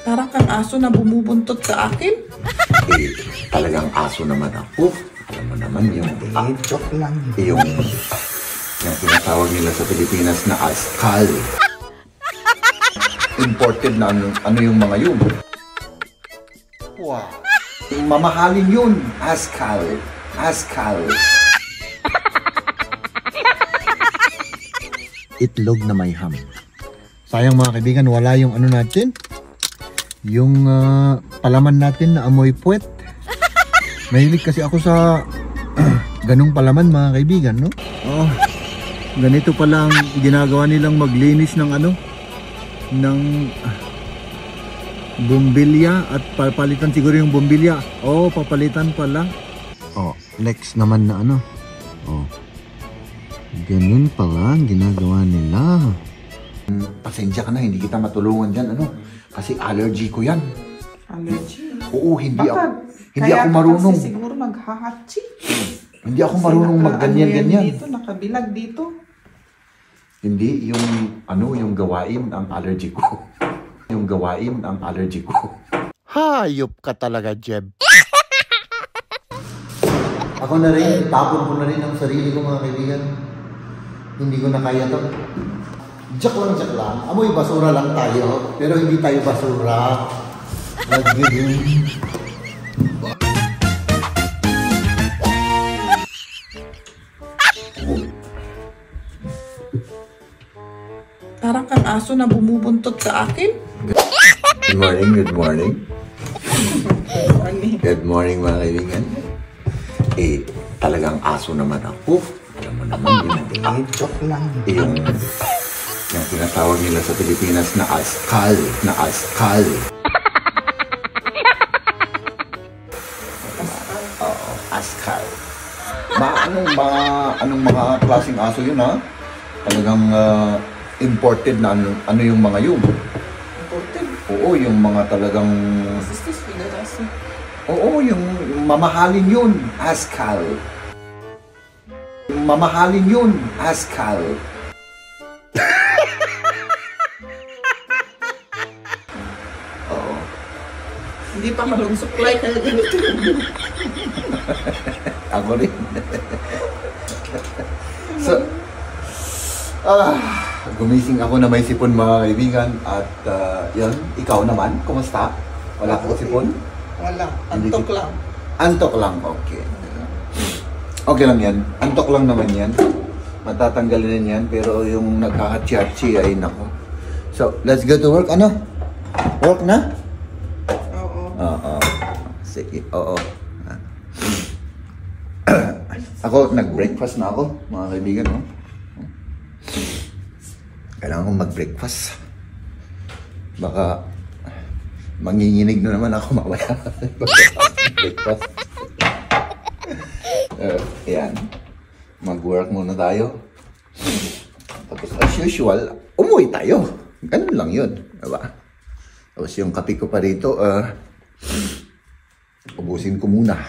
Parang kang aso na bumubuntot sa akin. Eh, talagang aso naman ako. Alam mo naman yung... joke lang. Yung tinatawag nila sa Pilipinas na askal. Imported na ano yung mga yun. Wow. Mamahalin yun. Askal. Askal. Itlog na may ham. Sayang mga kaibigan, wala yung ano natin. Yung palaman natin na amoy puwet. Mahilig kasi ako sa ganung palaman mga kaibigan, no? Oh, ganito pala ang ginagawa nilang maglinis ng ano, ng bumbilya at papalitan siguro yung bumbilya. Oh, papalitan pala. Oh, next naman na ano. Oh. Ganun pala ang ginagawa nila. Pasensya ka na, hindi kita matulungan dyan, ano? Kasi allergy ko yan. Allergy? Oo, hindi Kaya ako marunong. Kasi siguro maghahatsi. Hindi ako marunong magganyan-ganyan. Dito, nakabilag dito. Hindi, yung gawain ang allergy ko. Yung gawain ang allergy ko. Hayop ka talaga, Jeb. Ako na rin, tapon ko na rin ang sarili ko mga kaibigan. Hindi ko na kaya to. Joke lang. Amoy basura lang tayo. Pero hindi tayo basura. Parang kang aso na bumubuntot sa akin. Good morning. Good morning mga kaibigan. Eh, talagang aso naman ako. Alam mo naman yun. Joke lang. Yung tinatawag nila sa Pilipinas na askal. Oo, askal. Anong mga klaseng aso yun, ha? Talagang imported na ano yung mga yun. Imported? Oo, yung mga talagang... Oo, yung mamahalin yun, askal. Yung mamahalin yun, askal. Oo. Hindi pa malungsuklay kaya ganito. Ako rin. So, gumising ako na may sipon mga kaibigan. At yan, ikaw naman, kumusta? Wala ka sipon? Wala, antok lang. Antok lang, okay. Okay lang yan, antok lang naman yan. Matatanggalin yan, pero yung nagkakatsyatsy ay nako. So, let's go to work. Ano? Work na? Oo. Sige, oo. Ako, nag-breakfast na ako, mga kaibigan, no? Kailangan kong mag-breakfast. Baka manginginig na naman ako mamaya. Breakfast. Ayan. Mag-work muna tayo. Tapos, as usual, umuwi tayo. Ganun lang yun. Diba? Tapos yung kape ko pa rito, ubusin ko muna.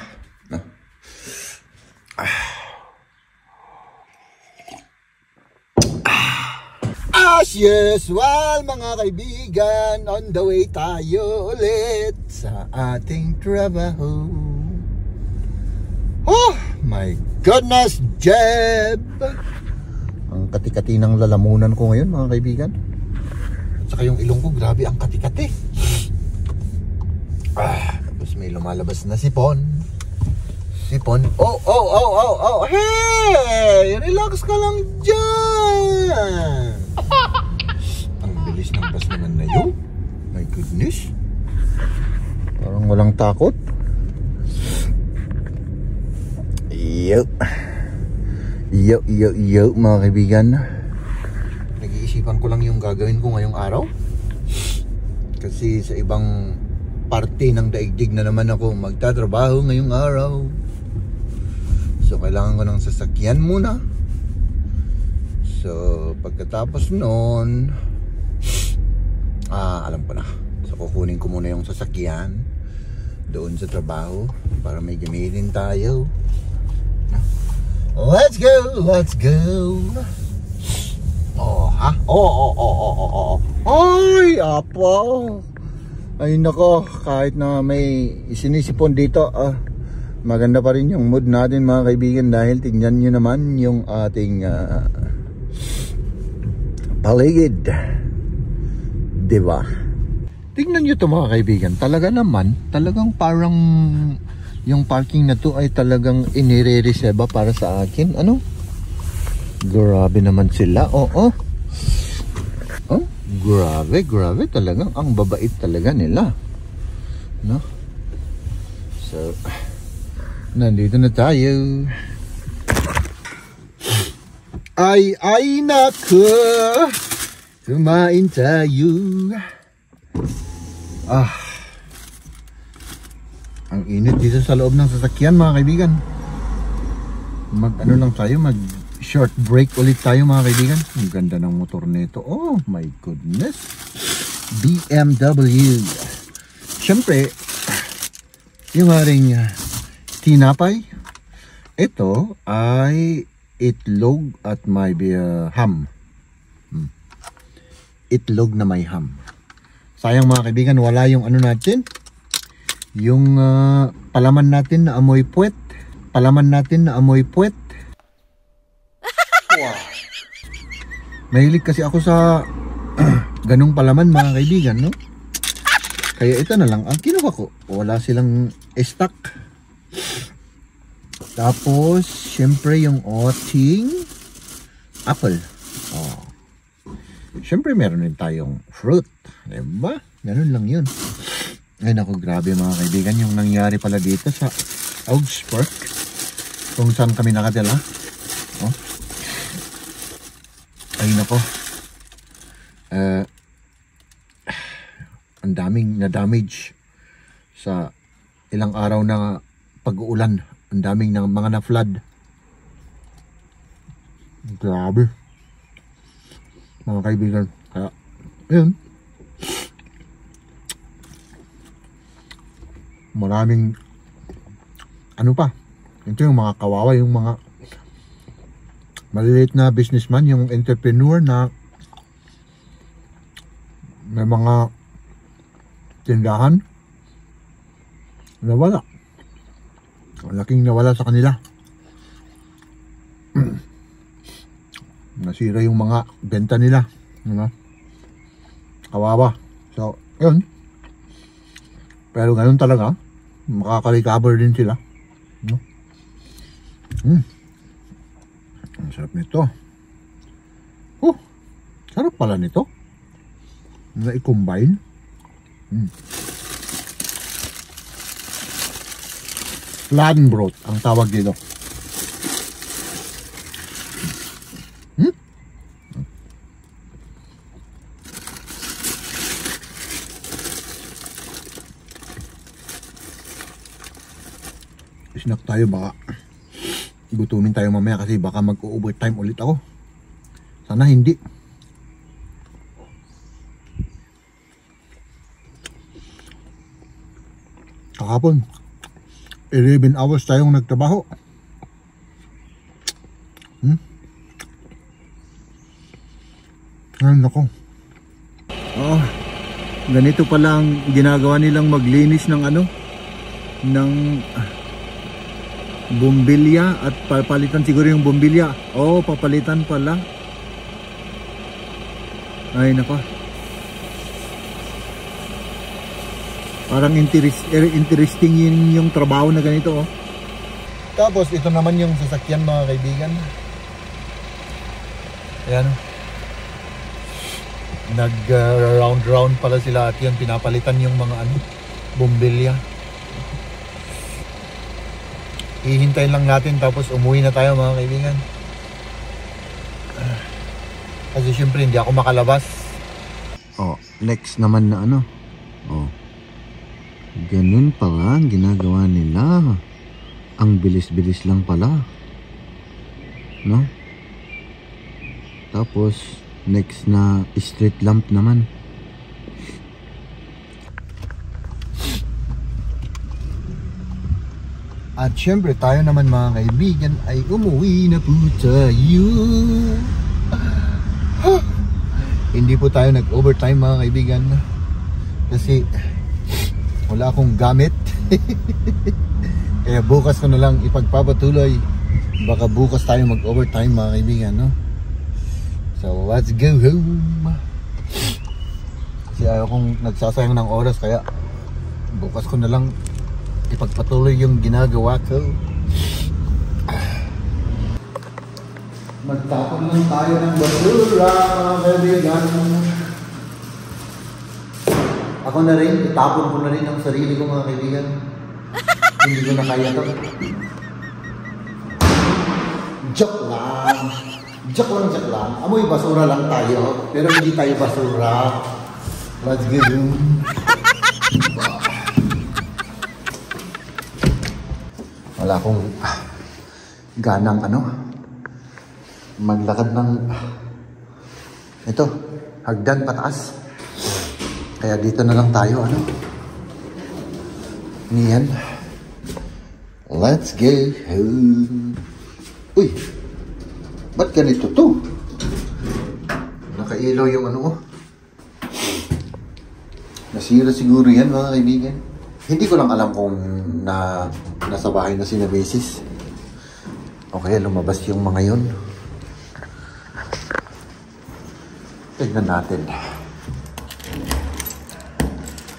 As usual, mga kaibigan, on the way tayo ulit sa ating trabaho. Oh my goodness, Jeb! Ang kati-kati ng lalamunan ko ngayon, mga kaibigan. At saka yung ilong ko, grabe ang kati-kati. Tapos may lumalabas na sipon. Oh, hey! Relax ka lang dyan! Ang bilis ng bus naman na yun. My goodness. Parang walang takot. Yo, mga kaibigan. Nag-iisipan ko lang yung gagawin ko ngayong araw. Kasi sa ibang parte ng daigdig na naman ako magtatrabaho ngayong araw. So, kailangan ko ng sasakyan muna. So, pagkatapos nun, alam ko na. So, kukunin ko muna yung sasakyan doon sa trabaho para may gamitin tayo. Let's go! Oh, ha? Oh. Ay, apo. Ay nako, kahit na may sinisipon dito, maganda pa rin yung mood natin mga kaibigan, dahil tingnan nyo naman yung ating paligid, diba? Tingnan nyo to mga kaibigan, talaga naman, talagang parang yung parking na to ay talagang inire-reserva para sa akin. Ano? Grabe naman sila, oo. Oh, grabe talagang ang babait talaga nila, no? So nandito na tayo. Ay naku, kumain tayo. Ang init dito sa loob ng sasakyan mga kaibigan. Mag-ano lang tayo, mag short break ulit tayo mga kaibigan. Ang ganda ng motor nito. Oh my goodness. BMW. Siyempre, yung aring tinapay, ito ay itlog at may ham. Itlog na may ham. Sayang mga kaibigan, wala yung ano natin, yung palaman natin na amoy puwet. Palaman natin na amoy puwet. Wow. Mahilig kasi ako sa ganung palaman mga kaibigan, no? Kaya ito na lang ang kinuha ko. Wala silang stock. Tapos syempre yung ating apple. Syempre meron din tayong fruit, diba? Ganun lang yun. Ay naku, grabe mga kaibigan yung nangyari pala dito sa Augsburg, kung saan kami nakatila. Ay nako, ang daming na-damage sa ilang araw na pag-uulan. Ang daming mga na-flood. Grabe mga kaibigan. Kaya yun, maraming ano pa, ito yung mga kawawa, yung mga maliliit na businessman, yung entrepreneur na may mga tindahan, nawala. Malaking nawala sa kanila. Nasira yung mga benta nila, diba? Kawawa. So, yun. Pero ganun talaga, makaka-recover din sila, no? Ang sarap nito. Sarap pala nito na i-combine. Fladenbrot ang tawag dito. Snack tayo, baka gutumin tayo mamaya kasi baka mag-overtime ulit ako. Sana hindi. Kahapon 11 hours tayong nagtrabaho. Ay nako. Ganito pala ang ginagawa nilang maglinis ng ano, ng bumbilya, at papalitan siguro yung bumbilya. Papalitan pala. Ay nako. Parang interesting yung trabaho na ganito. Tapos ito naman yung sasakyan mga kaibigan. Ayan. Nag-round pala sila at yun, pinapalitan yung mga bumbilya. Ihintayin lang natin tapos umuwi na tayo mga kaibigan. Kasi syempre hindi ako makalabas. Next naman na ganun pala ang ginagawa nila. Ang bilis-bilis lang pala, no? Tapos next na street lamp naman. At syempre tayo naman mga kaibigan ay umuwi na po tayo. Hindi po tayo nag-overtime mga kaibigan, kasi Wala akong gamit. Kaya bukas ko na lang ipagpapatuloy. Baka bukas tayo mag-overtime mga kaibigan, no? So let's go home. Kasi ayaw kong nagsasayang ng oras, kaya bukas ko na lang ipagpatuloy yung ginagawa ko. Magtapon lang tayo ng basura mga kaibigan. Ako na rin, itapon ko na rin ang sarili ko mga kaibigan. Hindi ko na kaya to. Joke lang. Joke lang. Amoy basura lang tayo. Pero hindi tayo basura. Let's go. Wala akong ganang maglakad ng ito, hagdan pataas. Kaya dito na lang tayo, Niyan. Let's go home. Uy! Ba't ganito to? Nakailaw yung Nasira siguro yan mga kaibigan. Hindi ko lang alam kung nasa bahay na si Nemesis. O kaya lumabas yung mga yun. Tignan natin.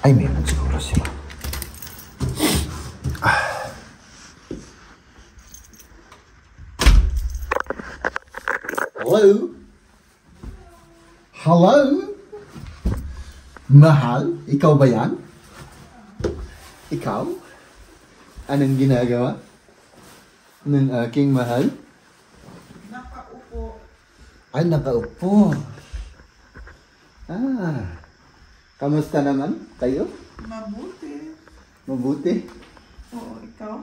Ay, meron siguro sila. Hello? Hello? Mahal? Ikaw ba yan? Ikaw? Anong ginagawa ng aking mahal? Nakaupo. Ay, nakaupo. Kamusta naman kayo? Mabuti. Mabuti? Oo, ikaw?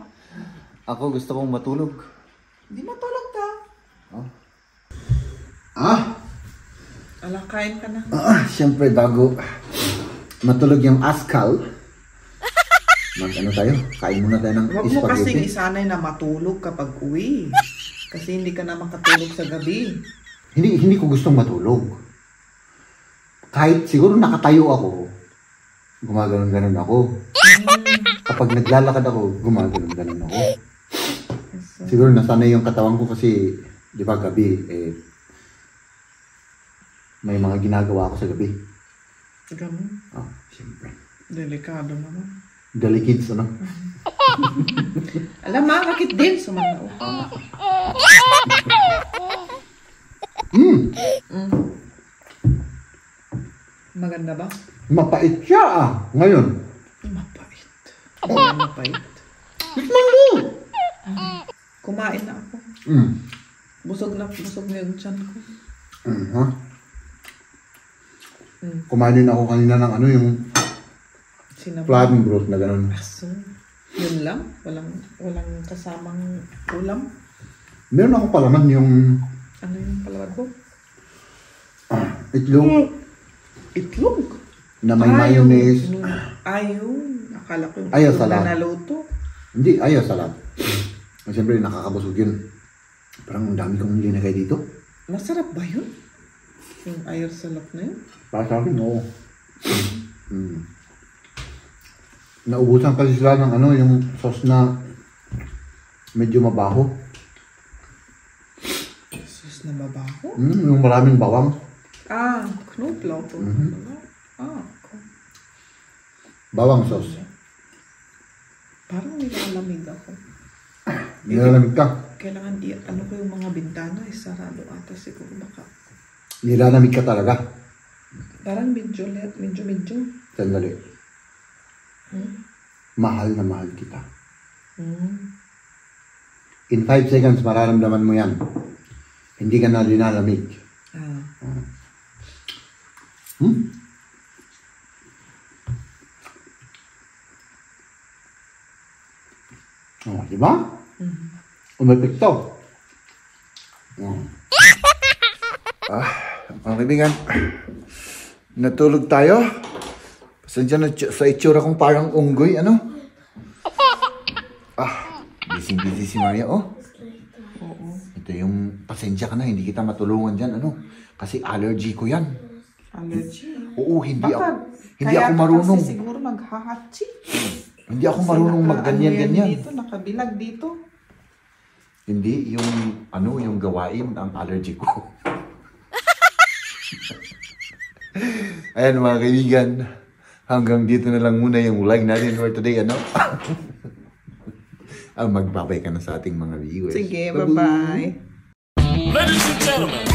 Ako gusto kong matulog. Di matulog ka. Ala, kain ka na. Siyempre bago matulog yung askal, tayo? Kain muna tayo ng Huwag mo kasing spaghetti. isanay na matulog kapag uwi. Kasi hindi ka na makatulog sa gabi. Hindi ko gustong matulog. Kahit siguro nakatayo ako, gumaganon-ganon ako. Kapag naglalakad ako, gumaganon-ganon ako. Siguro nasanay yung katawan ko kasi, di ba, gabi, may mga ginagawa ako sa gabi. Ganun. Siyempre. Delikado naman. Dali kids, Alam, makakit din. Sumanao ka. Maganda ba? Mapait siya ngayon. Mapait. Mapait. Tikman mo! Kumain na ako. Busog na yung tiyan ko. Kumain din ako kanina ng yung Sinabi. flattened broth na gano'n. Aso. Yun lang? Walang kasamang ulam? Meron ako palaman yung Ano yung palawad ko? itlog Itlog? na may mayonnaise. Ayun. Akala ko yung Ayaw itlog salad. na naluto. Hindi, ayaw salad. Siyempre nakakabusog yun. Parang ang dami kong linagay dito. Masarap ba yun? Yung ayor salad na yun? Para sa akin, oo. Naubusan kasi sila ng yung sauce na medyo mabaho. Sus na mabaho? Yung maraming bawang. Knoblauch. Bawang sauce. Parang nilalamig ako. Nilalamig ka. Kailangan ko yung mga bintana, sarado ata siguro baka. Nilalamig ka talaga. Parang medyo. Sandali. Mahal na mahal kita. In 5 seconds, mararamdaman mo yan. Hindi ka na linalamig. Di ba? Umepekto. Mga kaibigan, natulog tayo. Pasensya na sa itsura kong parang unggoy, busy si Maria, Ito yung, pasensya ka na, hindi kita matulungan dyan, Kasi allergy ko yan. Allergy? Oo, hindi Baka, ako marunong. Kasi siguro maghahatsi. Hindi ako marunong magganyan-ganyan. Dito, nakabilag dito. Hindi, yung gawain ang allergy ko. Ayan mga kaibigan, hanggang dito na lang muna yung vlog natin for today, ano? Magbabay ka na sa ating mga viewers. Sige, bye-bye. Ladies and gentlemen.